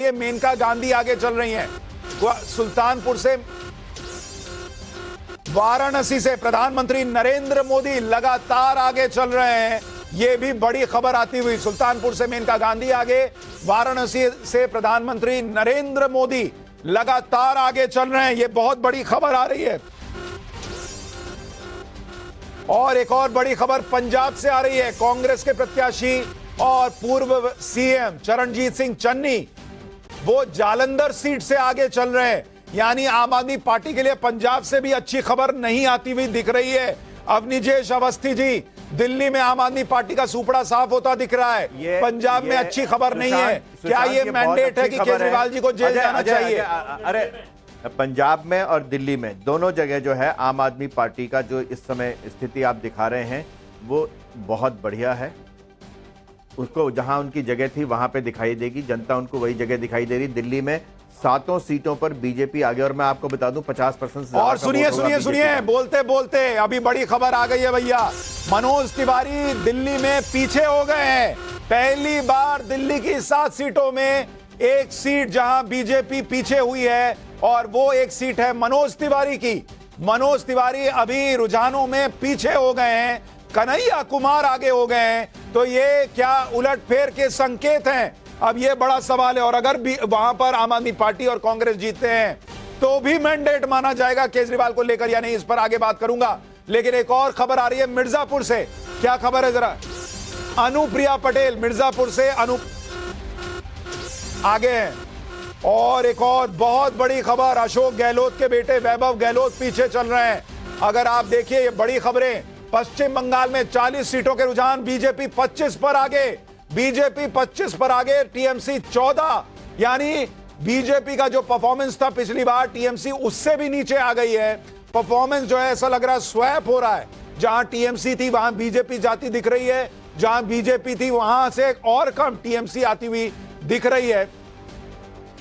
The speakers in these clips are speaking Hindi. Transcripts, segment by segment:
ये मेनका गांधी आगे चल रही हैं। सुल्तानपुर से, वाराणसी से प्रधानमंत्री नरेंद्र मोदी लगातार आगे चल रहे हैं। ये भी बड़ी खबर आती हुई, सुल्तानपुर से मेनका गांधी आगे, वाराणसी से प्रधानमंत्री नरेंद्र मोदी लगातार आगे चल रहे हैं। ये बहुत बड़ी खबर आ रही है। और एक और बड़ी खबर पंजाब से आ रही है। कांग्रेस के प्रत्याशी और पूर्व सीएम चरणजीत सिंह चन्नी वो जालंधर सीट से आगे चल रहे हैं। यानी आम आदमी पार्टी के लिए पंजाब से भी अच्छी खबर नहीं आती हुई दिख रही है। अवनिजेश अवस्थी जी, दिल्ली में आम आदमी पार्टी का सुपड़ा साफ होता दिख रहा है। पंजाब में अच्छी खबर नहीं है। क्या ये मैंडेट है कि केजरीवाल जी को जेल जाना चाहिए? अरे पंजाब में और दिल्ली में दोनों जगह जो है आम आदमी पार्टी का जो इस समय स्थिति आप दिखा रहे हैं वो बहुत बढ़िया है। उसको जहां उनकी जगह थी वहां पे दिखाई देगी, जनता उनको वही जगह दिखाई दे रही। दिल्ली में 7 सीटों पर बीजेपी आगे, और मैं आपको बता दूं 50% और सुनिए बोलते बोलते अभी बड़ी खबर आ गई है भैया। मनोज तिवारी दिल्ली में पीछे हो गए हैं। पहली बार दिल्ली की 7 सीटों में एक सीट जहां बीजेपी पीछे हुई है, और वो एक सीट है मनोज तिवारी की। मनोज तिवारी अभी रुझानों में पीछे हो गए हैं, कन्हैया कुमार आगे हो गए हैं। तो ये क्या उलटफेर के संकेत हैं? अब ये बड़ा सवाल है। और अगर भी वहां पर आम आदमी पार्टी और कांग्रेस जीतते हैं तो भी मैंडेट माना जाएगा केजरीवाल को लेकर या नहीं, इस पर आगे बात करूंगा। लेकिन एक और खबर आ रही है मिर्जापुर से। क्या खबर है जरा? अनुप्रिया पटेल मिर्जापुर से आगे हैं। और एक और बहुत बड़ी खबर, अशोक गहलोत के बेटे वैभव गहलोत पीछे चल रहे हैं। अगर आप देखिए ये बड़ी खबरें, पश्चिम बंगाल में 40 सीटों के रुझान, बीजेपी 25 पर आगे, बीजेपी 25 पर आगे, टीएमसी 14। यानी बीजेपी का जो परफॉर्मेंस था पिछली बार, टीएमसी उससे भी नीचे आ गई है। परफॉर्मेंस जो है ऐसा लग रहा है स्वैप हो रहा है। जहां टीएमसी थी वहां बीजेपी जाती दिख रही है, जहां बीजेपी थी वहां से और कम टीएमसी आती हुई दिख रही है।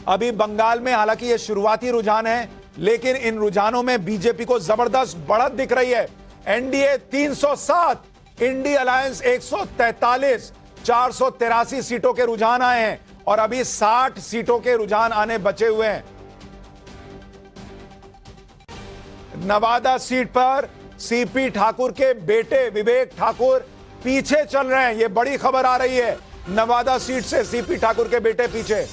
अभी बंगाल में हालांकि ये शुरुआती रुझान है, लेकिन इन रुझानों में बीजेपी को जबरदस्त बढ़त दिख रही है। एनडीए 307, इंडी अलायंस 143, 483 सीटों के रुझान आए हैं और अभी 60 सीटों के रुझान आने बचे हुए हैं। नवादा सीट पर सीपी ठाकुर के बेटे विवेक ठाकुर पीछे चल रहे हैं। यह बड़ी खबर आ रही है। नवादा सीट से सीपी ठाकुर के बेटे पीछे।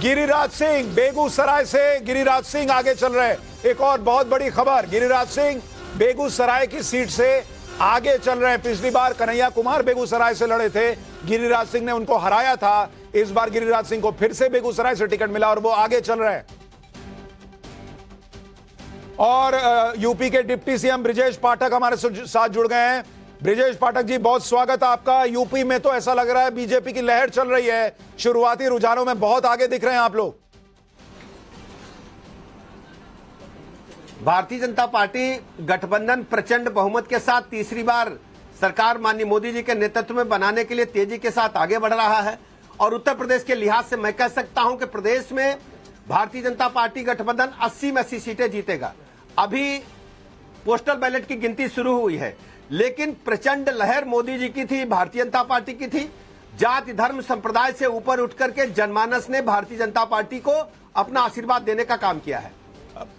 गिरिराज सिंह बेगूसराय से, गिरिराज सिंह आगे चल रहे हैं। एक और बहुत बड़ी खबर, गिरिराज सिंह बेगूसराय की सीट से आगे चल रहे हैं। पिछली बार कन्हैया कुमार बेगूसराय से लड़े थे, गिरिराज सिंह ने उनको हराया था। इस बार गिरिराज सिंह को फिर से बेगूसराय से टिकट मिला और वो आगे चल रहे हैं। और यूपी के डिप्टी सीएम ब्रिजेश पाठक हमारे साथ जुड़ गए हैं। ब्रिजेश पाठक जी, बहुत स्वागत है आपका। यूपी में तो ऐसा लग रहा है बीजेपी की लहर चल रही है, शुरुआती रुझानों में बहुत आगे दिख रहे हैं आप लोग। भारतीय जनता पार्टी गठबंधन प्रचंड बहुमत के साथ तीसरी बार सरकार माननीय मोदी जी के नेतृत्व में बनाने के लिए तेजी के साथ आगे बढ़ रहा है। और उत्तर प्रदेश के लिहाज से मैं कह सकता हूं कि प्रदेश में भारतीय जनता पार्टी गठबंधन 80 में 80 सीटें जीतेगा। अभी पोस्टल बैलेट की गिनती शुरू हुई है, लेकिन प्रचंड लहर मोदी जी की थी, भारतीय जनता पार्टी की थी। जाति धर्म संप्रदाय से ऊपर उठ करके जनमानस ने भारतीय जनता पार्टी को अपना आशीर्वाद देने का काम किया है।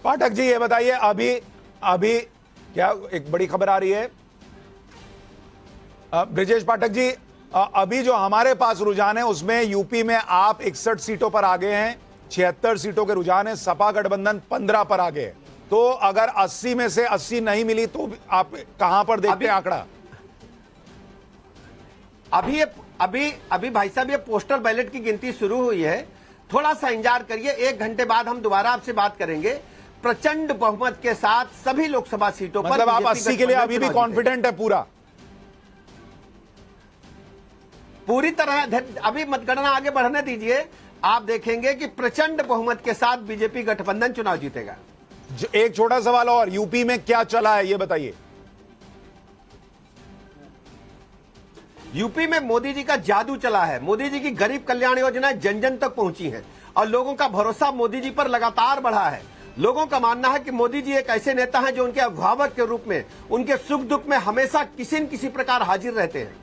पाठक जी ये बताइए, अभी क्या एक बड़ी खबर आ रही है? ब्रिजेश पाठक जी, अभी जो हमारे पास रुझान है उसमें यूपी में आप 61 सीटों पर आगे हैं, 76 सीटों के रुझान है। सपा गठबंधन 15 पर आगे है। तो अगर 80 में से 80 नहीं मिली तो आप कहां पर देखते हैं आंकड़ा? अभी भाई साहब ये पोस्टल बैलेट की गिनती शुरू हुई है। थोड़ा सा इंतजार करिए, 1 घंटे बाद हम दोबारा आपसे बात करेंगे। प्रचंड बहुमत के साथ सभी लोकसभा सीटों पर, मतलब आप 80 के लिए अभी भी कॉन्फिडेंट है? पूरी तरह। अभी मतगणना आगे बढ़ने दीजिए, आप देखेंगे कि प्रचंड बहुमत के साथ बीजेपी गठबंधन चुनाव जीतेगा। एक छोटा सवाल और, यूपी में क्या चला है ये बताइए। यूपी में मोदी जी का जादू चला है। मोदी जी की गरीब कल्याण योजना जन जन तक पहुंची है और लोगों का भरोसा मोदी जी पर लगातार बढ़ा है। लोगों का मानना है कि मोदी जी एक ऐसे नेता हैं जो उनके अभिभावक के रूप में उनके सुख दुख में हमेशा किसी न किसी प्रकार हाजिर रहते हैं।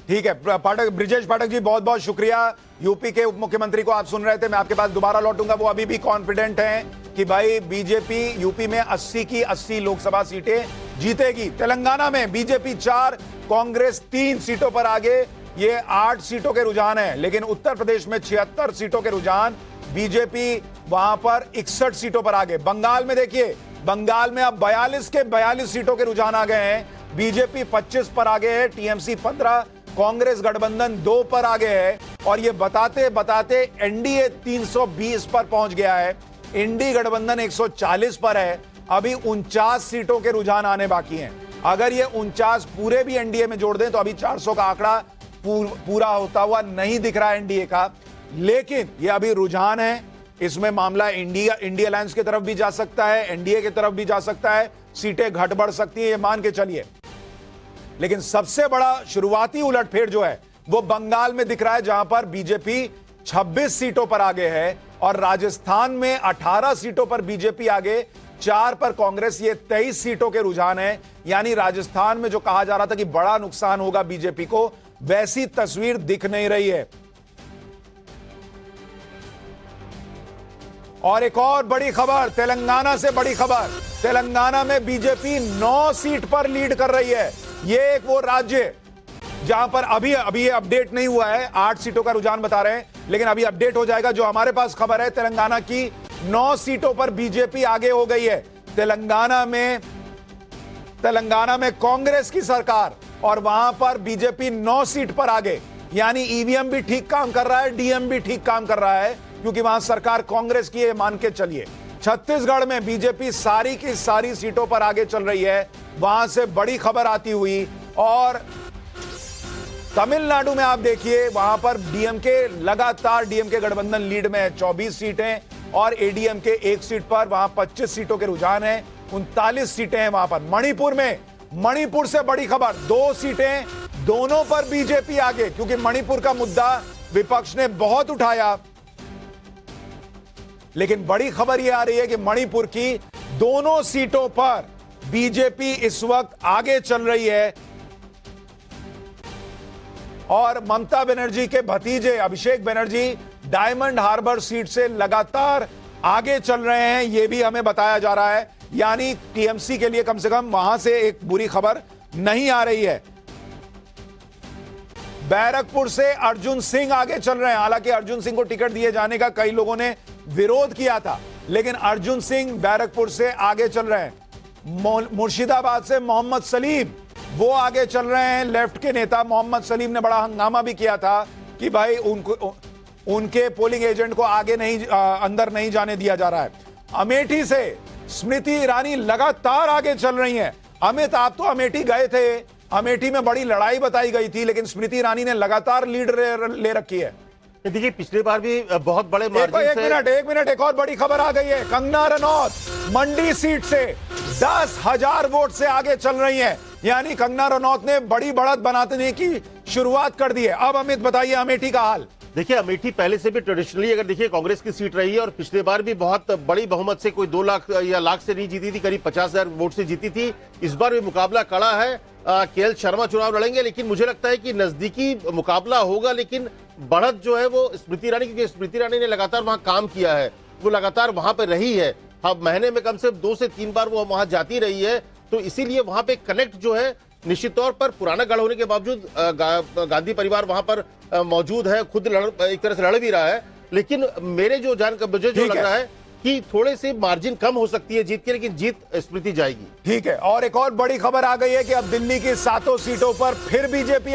ठीक है पाठक, ब्रिजेश पाठक जी बहुत बहुत शुक्रिया। यूपी के उप मुख्यमंत्री को आप सुन रहे थे, मैं आपके पास दोबारा लौटूंगा। वो अभी भी कॉन्फिडेंट हैं कि भाई बीजेपी यूपी में 80 की 80 लोकसभा सीटें जीतेगी। तेलंगाना में बीजेपी 4, कांग्रेस 3 सीटों पर आगे, ये 8 सीटों के रुझान है। लेकिन उत्तर प्रदेश में 76 सीटों के रुझान, बीजेपी वहां पर 61 सीटों पर आगे। बंगाल में देखिए, बंगाल में अब 42 के 42 सीटों के रुझान आ गए हैं। बीजेपी 25 पर आगे है, टीएमसी 15, कांग्रेस गठबंधन 2 पर आगे है। और ये बताते बताते एनडीए 320 पर पहुंच गया है, इंडी गठबंधन 140 पर है। अभी 49 सीटों के रुझान आने बाकी हैं। अगर ये 49 पूरे भी एनडीए में जोड़ दें तो अभी 400 का आंकड़ा पूरा होता हुआ नहीं दिख रहा है एनडीए का। लेकिन ये अभी रुझान है, इसमें मामला इंडिया अलायंस की तरफ भी जा सकता है, एनडीए की तरफ भी जा सकता है, सीटें घट बढ़ सकती है, ये मान के चलिए। लेकिन सबसे बड़ा शुरुआती उलटफेर जो है वो बंगाल में दिख रहा है, जहां पर बीजेपी 26 सीटों पर आगे है और राजस्थान में 18 सीटों पर बीजेपी आगे, 4 पर कांग्रेस। ये 23 सीटों के रुझान है। यानी राजस्थान में जो कहा जा रहा था कि बड़ा नुकसान होगा बीजेपी को, वैसी तस्वीर दिख नहीं रही है। और एक और बड़ी खबर, तेलंगाना से बड़ी खबर, तेलंगाना में बीजेपी 9 सीट पर लीड कर रही है। ये एक वो राज्य जहां पर अभी ये अपडेट नहीं हुआ है, 8 सीटों का रुझान बता रहे हैं, लेकिन अभी अपडेट हो जाएगा। जो हमारे पास खबर है, तेलंगाना की 9 सीटों पर बीजेपी आगे हो गई है। तेलंगाना में कांग्रेस की सरकार और वहां पर बीजेपी 9 सीट पर आगे। यानी ईवीएम भी ठीक काम कर रहा है, डीएम भी ठीक काम कर रहा है, क्योंकि वहां सरकार कांग्रेस की है, मान के चलिए। छत्तीसगढ़ में बीजेपी सारी की सारी सीटों पर आगे चल रही है, वहां से बड़ी खबर आती हुई। और तमिलनाडु में आप देखिए, वहां पर लगातार डीएमके गठबंधन लीड में है, 24 सीटें, और एडीएमके 1 सीट पर, वहां 25 सीटों के रुझान है, 39 सीटें हैं वहां पर। मणिपुर से बड़ी खबर, 2 सीटें, दोनों पर बीजेपी आगे, क्योंकि मणिपुर का मुद्दा विपक्ष ने बहुत उठाया। लेकिन बड़ी खबर यह आ रही है कि मणिपुर की दोनों सीटों पर बीजेपी इस वक्त आगे चल रही है। और ममता बनर्जी के भतीजे Abhishek Banerjee diamond harbour seat से लगातार आगे चल रहे हैं, यह भी हमें बताया जा रहा है। यानी टीएमसी के लिए कम से कम वहां से एक बुरी खबर नहीं आ रही है। बैरकपुर से अर्जुन सिंह आगे चल रहे हैं। हालांकि अर्जुन सिंह को टिकट दिए जाने का कई लोगों ने विरोध किया था, लेकिन अर्जुन सिंह बैरकपुर से आगे चल रहे हैं। मुर्शिदाबाद से मोहम्मद सलीम वो आगे चल रहे हैं। लेफ्ट के नेता मोहम्मद सलीम ने बड़ा हंगामा भी किया था कि भाई उनके पोलिंग एजेंट को आगे अंदर नहीं जाने दिया जा रहा है। अमेठी से स्मृति ईरानी लगातार आगे चल रही हैं। अमित, आप तो अमेठी गए थे, अमेठी में बड़ी लड़ाई बताई गई थी, लेकिन स्मृति ईरानी ने लगातार लीड ले रखी है। देखिए, पिछली बार भी बहुत बड़े मार्जिन से एक मिनट, एक और बड़ी खबर आ गई है। कंगना रनौत मंडी सीट से 10,000 वोट से आगे चल रही हैं। यानी कंगना रनौत ने बड़ी बढ़त बनाने की शुरुआत कर दी है। अब अमित बताइए अमेठी का हाल। देखिए, अमेठी पहले से भी ट्रेडिशनली अगर देखिए कांग्रेस की सीट रही है और पिछले बार भी बहुत बड़ी बहुमत से, कोई 2 लाख या लाख से नहीं जीती थी, करीब 50,000 वोट से जीती थी। इस बार भी मुकाबला कड़ा है। केएल शर्मा चुनाव लड़ेंगे, लेकिन मुझे लगता है कि नजदीकी मुकाबला होगा, लेकिन बढ़त जो है वो स्मृति ईरानी, क्योंकि स्मृति ईरानी ने लगातार वहां काम किया है, वो लगातार वहां पर रही है। अब महीने में कम से 2 से 3 बार वो वहां जाती रही है, तो इसीलिए वहां पे कनेक्ट जो है निश्चित तौर पर पुराना गढ़ होने के बावजूद गांधी परिवार वहां पर मौजूद है, खुद एक तरह से लड़ भी रहा है। लेकिन मेरे जो मुझे जो लग रहा है कि थोड़े से मार्जिन कम हो सकती है जीत के, लेकिन जीत स्मृति जाएगी। ठीक है। और एक और बड़ी खबर आ गई है कि अब दिल्ली की 7 सीटों पर फिर बीजेपी